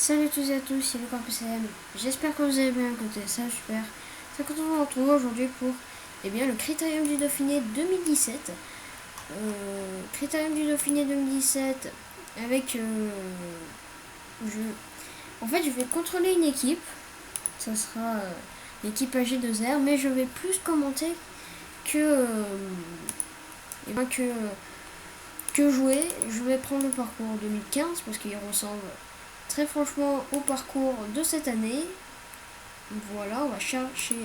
Salut à tous et à tous, c'est Lucas PCM. J'espère que vous allez bien écouter, ça super. C'est quand on se retrouve aujourd'hui pour le Critérium du Dauphiné 2017. Critérium du Dauphiné 2017 avec en fait je vais contrôler une équipe. Ça sera l'équipe AG2R, mais je vais plus commenter que que jouer. Je vais prendre le parcours 2015 parce qu'il ressemble très franchement au parcours de cette année. Voilà, on va chercher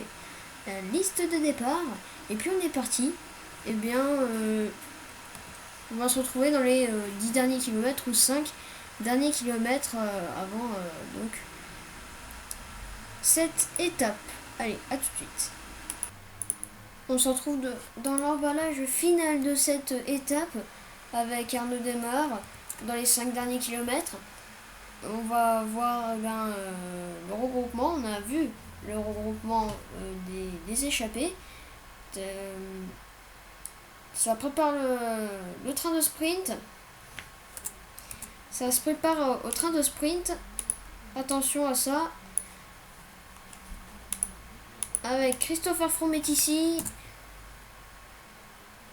la liste de départ et puis on est parti. On va se retrouver dans les 10 derniers kilomètres ou 5 derniers kilomètres avant donc cette étape. Allez, à tout de suite. On se retrouve dans l'emballage final de cette étape avec Arnaud Démarre dans les 5 derniers kilomètres. On va voir le regroupement. On a vu le regroupement des échappés. Ça prépare le train de sprint. Ça se prépare au train de sprint. Attention à ça. Avec Christopher Froome est ici.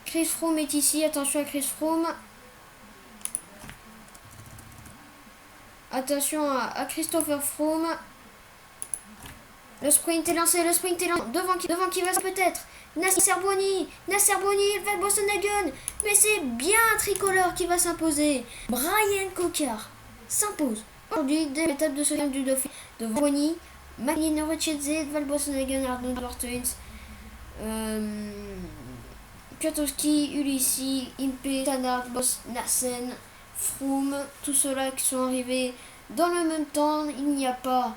Chris Froome est ici. Attention à Chris Froome. Attention à Christopher Froome. Le sprint est lancé, Devant qui va peut-être Nasser Boigny, Van Bossenhagen. Mais c'est bien un tricolore qui va s'imposer. Brian Cocard s'impose aujourd'hui dès l'étape de ce game du Dauphiné devant Boigny, Maglino Recchese, Van Bossenhagen, Arnaud Dortens, Kwiatkowski, Ulissi, Impey, Tanard, Boss, Nassen, Froome, tous ceux-là qui sont arrivés dans le même temps. Il n'y a pas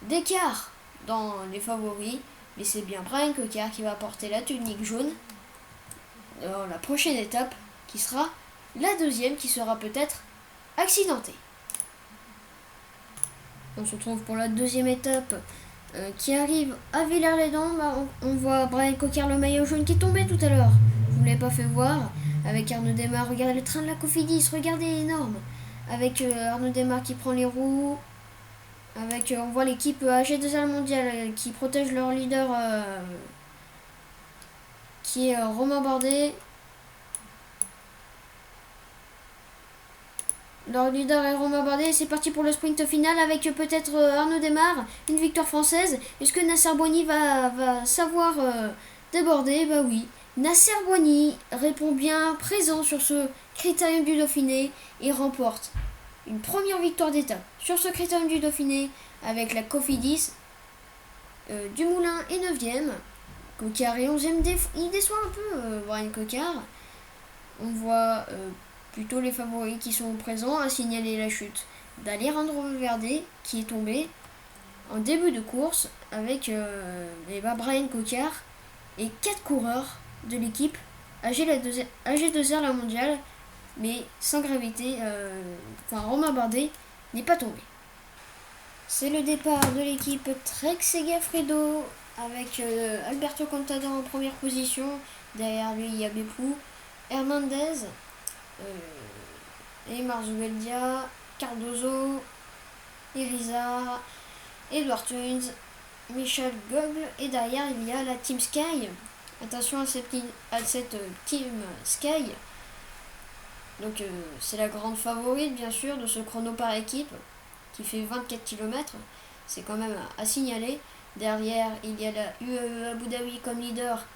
d'écart dans les favoris, mais c'est bien Brian Cocard qui va porter la tunique jaune dans la prochaine étape, qui sera la deuxième, qui sera peut-être accidentée. On se retrouve pour la deuxième étape qui arrive à Villars-les-Dents. On voit Brian Cocard, le maillot jaune, qui est tombé tout à l'heure. Je ne vous l'ai pas fait voir. Avec Arnaud Démarre, regardez le train de la Cofidis, regardez, énorme. Avec Arnaud Démarre qui prend les roues. On voit l'équipe AG2R mondiale qui protège leur leader qui est Romain Bardet. Leur leader est Romain Bardet. C'est parti pour le sprint final avec peut-être Arnaud Démarre, une victoire française. Est-ce que Nasser Boigny va savoir déborder? Bah oui, Nasser Boigny répond bien présent sur ce Critérium du Dauphiné et remporte une première victoire d'étape sur ce Critérium du Dauphiné avec la Cofidis. Dumoulin est 9ème. Cocard est 11ème. Il déçoit un peu Brian Cocard. On voit plutôt les favoris qui sont présents. À signaler la chute d'Alejandro Valverde qui est tombé en début de course avec Brian Cocard et 4 coureurs de l'équipe AG2R la mondiale, mais sans gravité. Romain Bardet n'est pas tombé. C'est le départ de l'équipe Trek Segafredo avec Alberto Contador en première position. Derrière lui, il y a Bepou, Hernandez, et Marzubeldia, Cardozo, Irizar, Edward Tunes, Michel Gogle. Et derrière, il y a la Team Sky. Attention à cette Team Sky. Donc c'est la grande favorite bien sûr de ce chrono par équipe qui fait 24 km. C'est quand même à signaler. Derrière, il y a la UAE Abu Dhabi comme leader.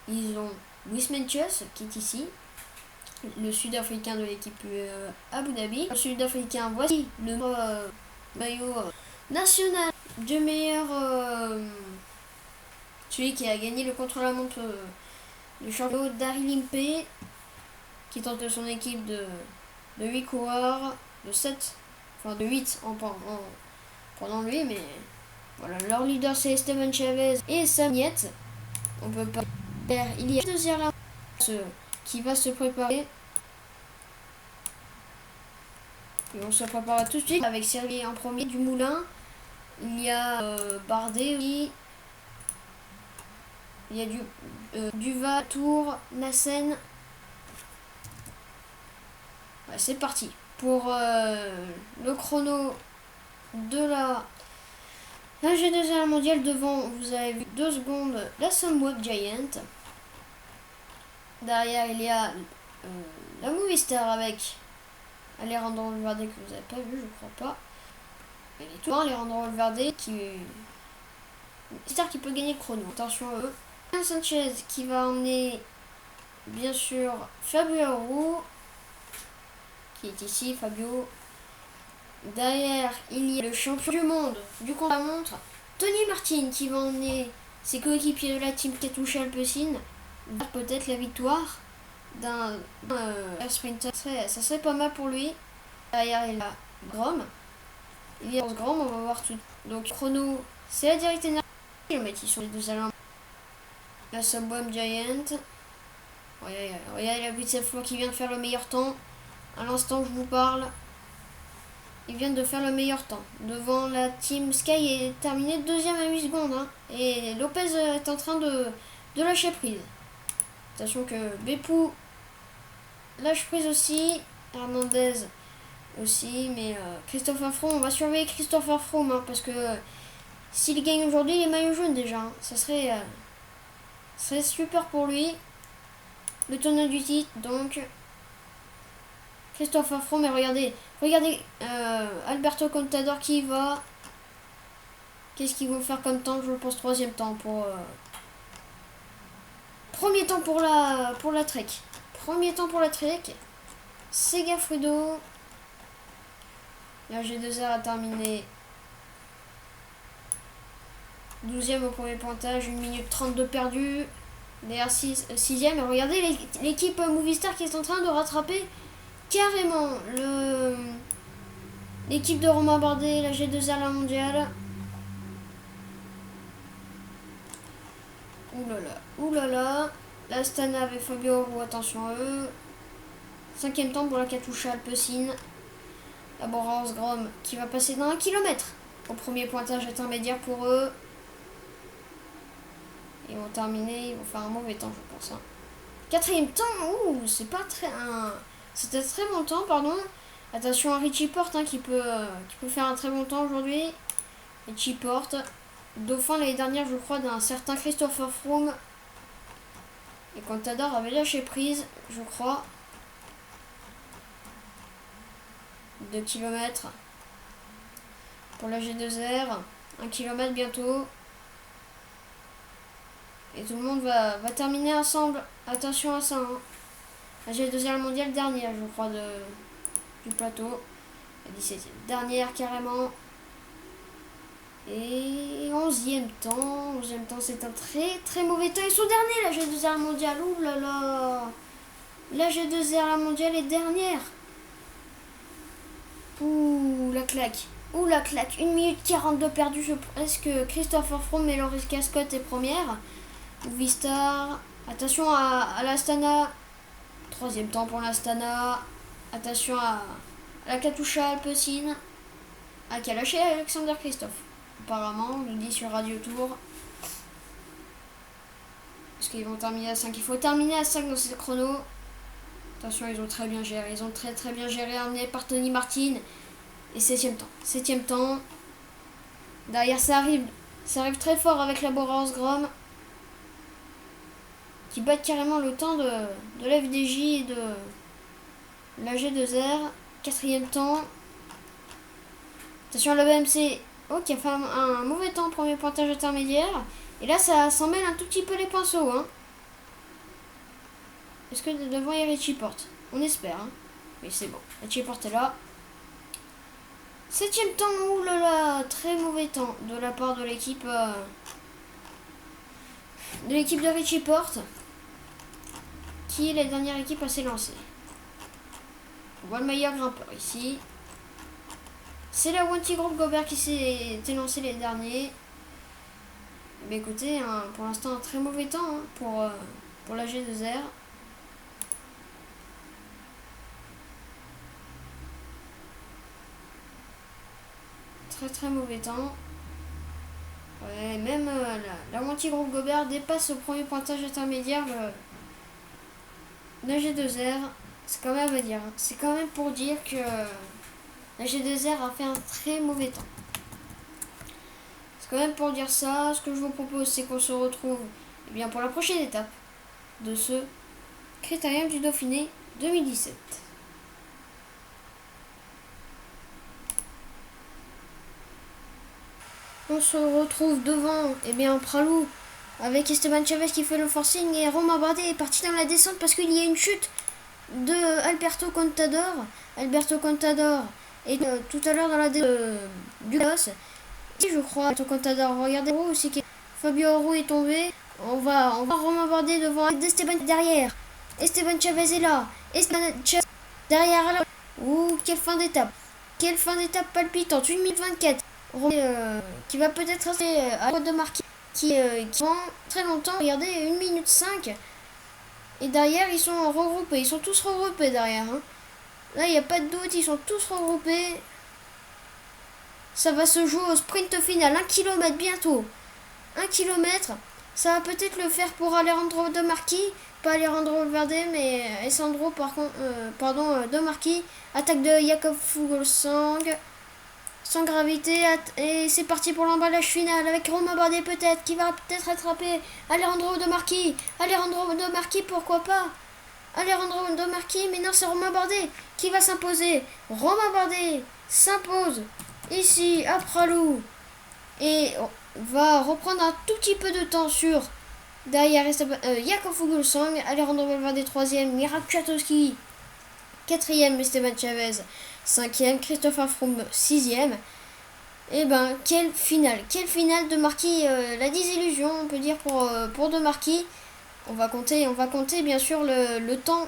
Ils ont Wismentius qui est ici, le sud-africain de l'équipe Abu Dhabi. Le sud-africain, voici le maillot national du meilleur, celui qui a gagné le contre-la-montre du championnat, Daryl Impey, qui tente de son équipe de 8 coureurs, de 8 en prenant lui, mais voilà, leur leader c'est Esteban Chavez et Sam Yates. On peut pas. Il y a deuxième là qui va se préparer. Et on se prépare tout de suite avec Sergi en premier, Dumoulin. Il y a Bardet, oui. Il y a Duval, Tour, Nassen. Ouais, c'est parti. Pour le chrono de la G2R mondiale, devant, vous avez vu 2 secondes la Sunweb Giant. Derrière, il y a la Movistar avec Alejandro Valverde que vous n'avez pas vu, je crois pas. Et les tours, Alejandro Valverde qui peut gagner le chrono. Attention à eux. Sanchez qui va emmener bien sûr Fabio Aru, qui est ici, Fabio. Derrière, il y a le champion du monde du contre-la-montre, Tony Martin, qui va emmener ses coéquipiers de la team Katusha Alpecin vers peut-être la victoire d'un sprinter. Ça serait pas mal pour lui. Derrière, il y a Grom. Il y a Grom, on va voir tout. Donc, chrono, c'est la Direct Energy. Ils sont les 2 Allemands. La Sunweb Giant. Regardez la Witzel Floor qui vient de faire le meilleur temps. À l'instant où je vous parle, ils viennent de faire le meilleur temps. Devant la team Sky est terminé 2e à 8 secondes. Hein. Et Lopez est en train de lâcher prise. Attention que Bepou lâche prise aussi. Hernandez aussi. Mais Christopher Froome, on va surveiller Christopher Froome. Hein, parce que s'il gagne aujourd'hui, il est maillot jaune déjà. Hein. Ça serait super pour lui. Le tonneau du titre, donc Christopher Froome. Et regardez Alberto Contador qui va. Qu'est-ce qu'ils vont faire comme temps? Je pense 3e temps pour premier temps pour la Trek. Premier temps pour la Trek. Segafredo. La G2R a terminé 12e au premier pointage, 1 minute 32 perdue. Derrière 6e, et regardez l'équipe Movistar qui est en train de rattraper carrément l'équipe de Romain Bardet, la G2R, la mondiale. Oulala, la Astana avec Fabio Aru, attention à eux. 5e temps pour la Katusha Alpecin. La Borance Grom qui va passer d'un 1 km au premier pointage intermédiaire pour eux. Ils vont terminer, ils vont faire un mauvais temps, je pense. Hein. 4e temps, c'est pas très. C'était très bon temps, pardon. Attention à Richie Porte hein, qui peut faire un très bon temps aujourd'hui. Richie Porte, dauphin l'année dernière, je crois, d'un certain Christopher Froome. Et Contador avait lâché prise, je crois. 2 km pour la G2R. 1 km bientôt. Et tout le monde va terminer ensemble. Attention à ça. Hein. La G2R mondiale dernière, je crois, du plateau. La 17e dernière, carrément. Et 11e temps. 11e temps, c'est un très très mauvais temps. Ils sont derniers, la G2R mondiale. Ouh là là. La G2R mondiale est dernière. Ouh, la claque. Ouh, la claque. 1 minute 42 perdue. Est-ce que Christopher Froome et Loris Cascotte est première? Movistar, attention à l'Astana, 3e temps pour l'Astana, attention à la Katusha Alpecin, qui a lâché Alexander Christophe, apparemment, on nous dit sur Radio Tour, parce qu'ils vont terminer à 5, il faut terminer à 5 dans ces chronos, attention ils ont très bien géré, très bien géré, emmené par Tony Martin, et 7e temps, derrière ça arrive très fort avec la Borance Grom, qui battent carrément le temps de l'FDJ et de la G2R. 4e temps. Attention à la BMC. Qui a fait un mauvais temps, premier pointage intermédiaire. Et là, ça s'en mêle un tout petit peu les pinceaux. Hein. Est-ce que devant il y a Richie Porte? On espère. Hein. Mais c'est bon. Richie Porte est là. 7e temps. Oulala, très mauvais temps de la part de l'équipe de Richie Porte. Qui est la dernière équipe à s'élancer. On voit le meilleur grimpeur ici. C'est la Wanty Group Gobert qui s'est élancé les derniers. Mais écoutez, hein, pour l'instant un très mauvais temps hein, pour la G2R. Très mauvais temps. Ouais, même la Wanty Group Gobert dépasse au premier pointage intermédiaire la G2R. C'est quand même à dire. C'est quand même pour dire que la G2R a fait un très mauvais temps. C'est quand même pour dire ça. Ce que je vous propose, c'est qu'on se retrouve pour la prochaine étape de ce Critérium du Dauphiné 2017. On se retrouve devant Pralou avec Esteban Chavez qui fait le forcing et Romain Bardet est parti dans la descente parce qu'il y a une chute de Alberto Contador. Alberto Contador est tout à l'heure dans la du chaos. Et je crois Alberto Contador. Regardez aussi que Fabio Aru est tombé. On va Romain Bardet devant Esteban derrière. Esteban Chavez est là. Esteban Chavez derrière là. Ouh, quelle fin d'étape. Quelle fin d'étape palpitante. 1 minute 24. Qui va peut-être rester à la de marquer qui prend très longtemps. Regardez, 1 minute 5. Et derrière, ils sont regroupés. Ils sont tous regroupés derrière. Hein. Là, il n'y a pas de doute. Ils sont tous regroupés. Ça va se jouer au sprint final. 1 km bientôt. 1 km. Ça va peut-être le faire pour Alejandro De Marchi. Pas Alejandro Valverde, mais Alessandro, De Marchi. Attaque de Jakob Fuglsang. Sans gravité, et c'est parti pour l'emballage final avec Romain Bardet peut-être, qui va peut-être attraper Alejandro De Marchi. Alejandro De Marchi, pourquoi pas. Alejandro De Marchi, mais non, c'est Romain Bardet qui va s'imposer. Romain Bardet s'impose ici à Pralou et va reprendre un tout petit peu de temps sur derrière Jakob Fuglsang. Alejandro Valverde 3e, Mirak Kwiatkowski 4e, Esteban Chavez 5e, Christopher Froome 6e. Et quelle finale de Marchi, la désillusion on peut dire pour De Marchi. On va compter bien sûr le temps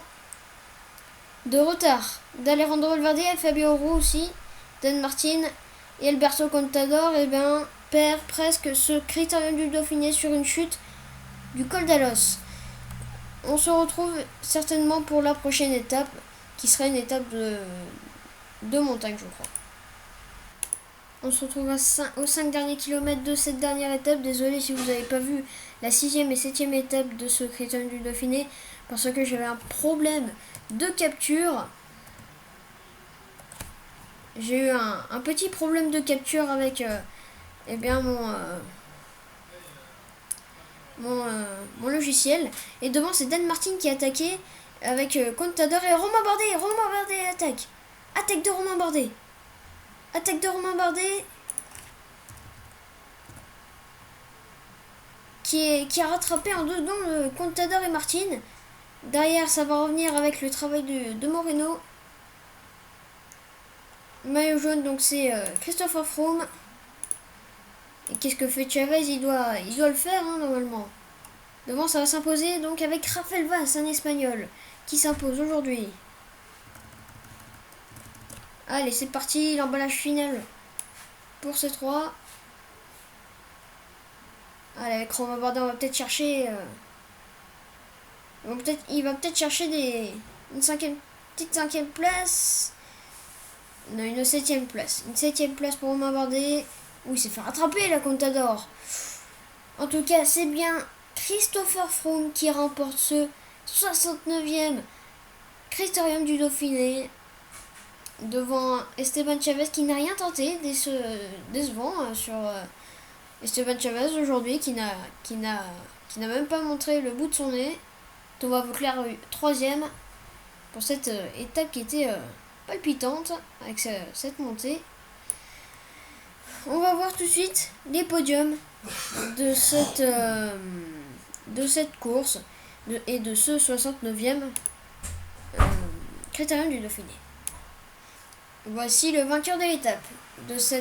de retard d'Alejandro Valverde, Fabio Aru aussi, Dan Martin et Alberto Contador perd presque ce Critérium du Dauphiné sur une chute du Col d'Alos. On se retrouve certainement pour la prochaine étape qui sera une étape de montagne, je crois. On se retrouve aux 5 derniers kilomètres de cette dernière étape. Désolé si vous n'avez pas vu la 6e et 7e étape de ce Critérium du Dauphiné parce que j'avais un problème de capture. J'ai eu un petit problème de capture avec mon logiciel. Et devant, c'est Dan Martin qui a attaqué avec Contador et Romain Bardet. Romain Bardet attaque. Attaque de Romain Bardet. Attaque de Romain Bardet. Qui a rattrapé en dedans le Contador et Martin. Derrière, ça va revenir avec le travail de Moreno. Maillot jaune, donc c'est Christopher Froome. Et qu'est-ce que fait Chavez? Il doit le faire normalement. Devant, ça va s'imposer donc avec Rafael Vaz, un Espagnol, qui s'impose aujourd'hui. Allez, c'est parti, l'emballage final pour ces 3. Allez, avec Romain Bardet, on va peut-être chercher... il va peut-être chercher une petite 5e place. Non, une 7e place. Une 7e place pour Romain Bardet. Oui, il s'est fait rattraper la Contador. En tout cas, c'est bien Christopher Froome qui remporte ce 69e Critérium du Dauphiné devant Esteban Chavez qui n'a rien tenté, décevant sur Esteban Chavez aujourd'hui qui n'a même pas montré le bout de son nez. Thomas Voeckler 3e pour cette étape qui était palpitante avec cette montée. On va voir tout de suite les podiums de cette course et de ce 69e Critérium du Dauphiné. Voici le vainqueur de l'étape de ce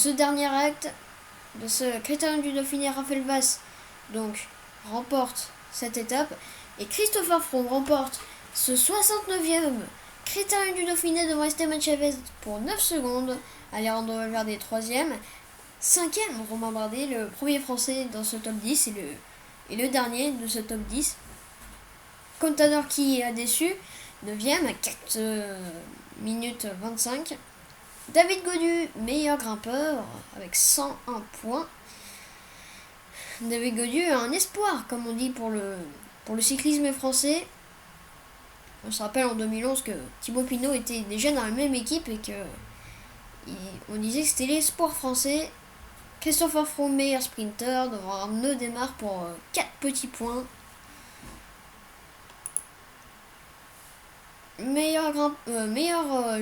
dernier acte de ce Critérium du Dauphiné. Rafael Vaz donc remporte cette étape et Christopher Froome remporte ce 69e Critérium du Dauphiné devant Esteban Chavez pour 9 secondes. Alejandro Valverde 3e. 5e, Romain Bardet, le premier français dans ce top 10 et le dernier de ce top 10. Contador qui a déçu, 9e à 4 minutes 25. David Gaudu, meilleur grimpeur avec 101 points. David Gaudu, un espoir, comme on dit, pour le cyclisme français. On se rappelle en 2011 que Thibaut Pinot était déjà dans la même équipe et que on disait que c'était l'espoir français. Christopher Froome, meilleur sprinter, devant Arnaud Démarre pour 4 petits points. Meilleur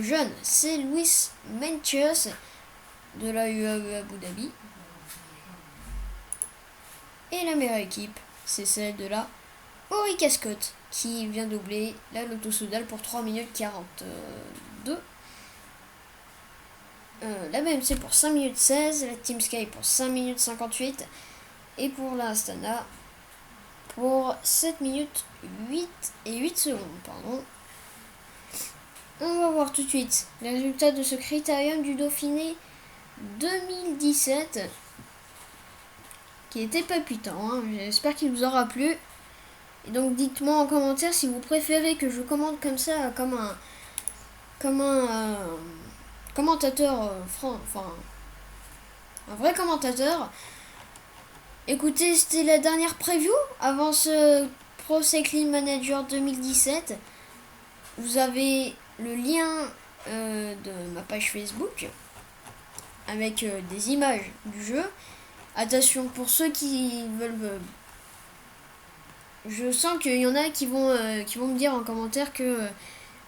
jeune, c'est Louis Meintjes de la UAE Abu Dhabi. Et la meilleure équipe, c'est celle de la Orica Scott qui vient doubler la Lotto Soudal pour 3 minutes 42. La BMC pour 5 minutes 16, la Team Sky pour 5 minutes 58 et pour la Astana pour 7 minutes 8 et 8 secondes. Pardon. On va voir tout de suite les résultats de ce critérium du Dauphiné 2017 qui était palpitant. Hein. J'espère qu'il vous aura plu. Et donc dites-moi en commentaire si vous préférez que je commente comme ça, comme un commentateur un vrai commentateur. Écoutez, c'était la dernière preview avant ce Pro Cycling Manager 2017. Vous avez le lien de ma page Facebook avec des images du jeu. Attention, pour ceux qui veulent... je sens qu'il y en a qui vont me dire en commentaire que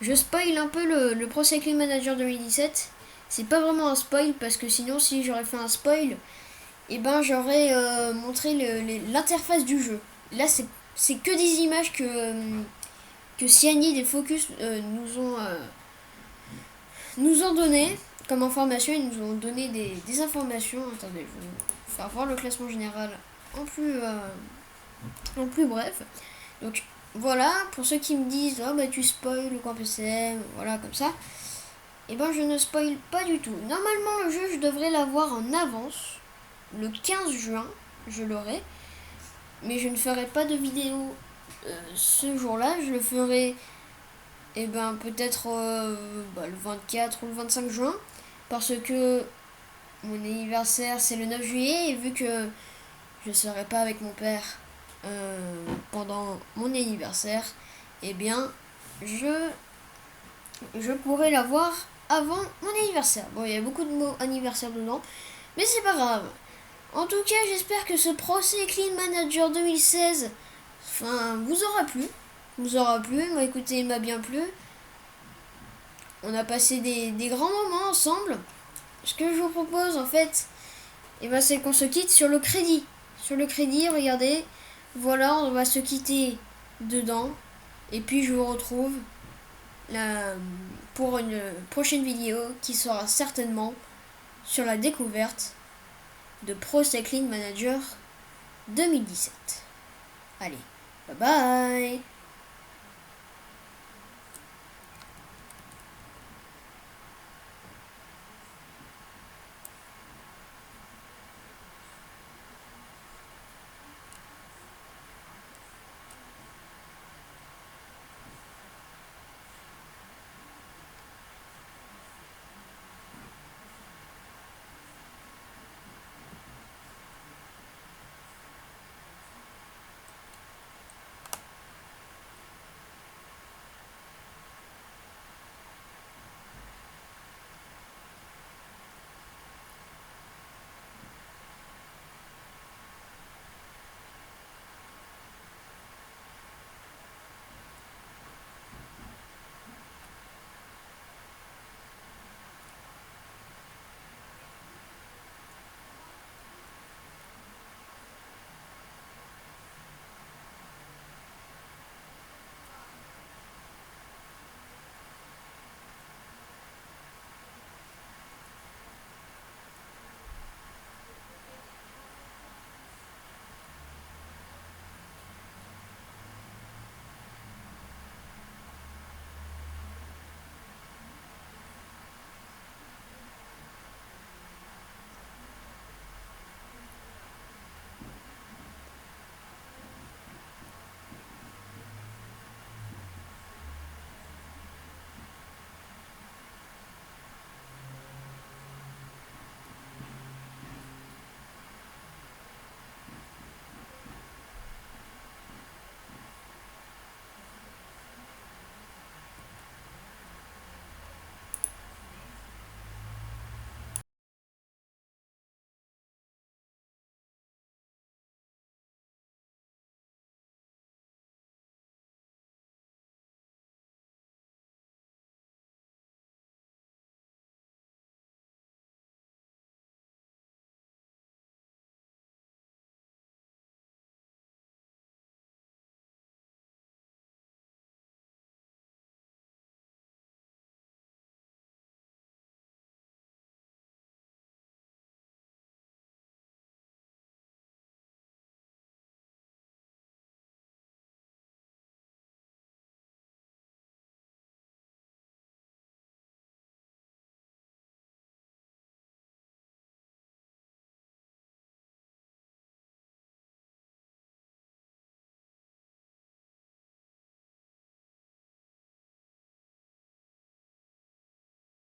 je spoil un peu le Pro Cycling Manager 2017. C'est pas vraiment un spoil parce que sinon si j'aurais fait un spoil, et ben j'aurais montré l'interface du jeu. Là c'est que des images que Cyanide et Focus nous ont donné comme information. Ils nous ont donné des informations. Attendez, je vais vous faire voir le classement général en plus bref. Donc voilà, pour ceux qui me disent oh bah tu spoil le camp PCM, voilà comme ça, et ben je ne spoil pas du tout. Normalement le jeu je devrais l'avoir en avance, le 15 juin je l'aurai, mais je ne ferai pas de vidéo ce jour-là, je le ferai et ben peut-être le 24 ou le 25 juin, parce que mon anniversaire c'est le 9 juillet et vu que je serai pas avec mon père pendant mon anniversaire, et bien je pourrais l'avoir avant mon anniversaire. Bon, il y a beaucoup de mots anniversaire dedans, mais c'est pas grave. En tout cas, j'espère que ce Pro Cycling Manager 2016 vous aura plu. Moi, écoutez, il m'a bien plu. On a passé des grands moments ensemble. Ce que je vous propose en fait, c'est qu'on se quitte sur le crédit. Sur le crédit, regardez. Voilà, on va se quitter dedans. Et puis je vous retrouve pour une prochaine vidéo qui sera certainement sur la découverte de Pro Cycling Manager 2017. Allez, bye bye.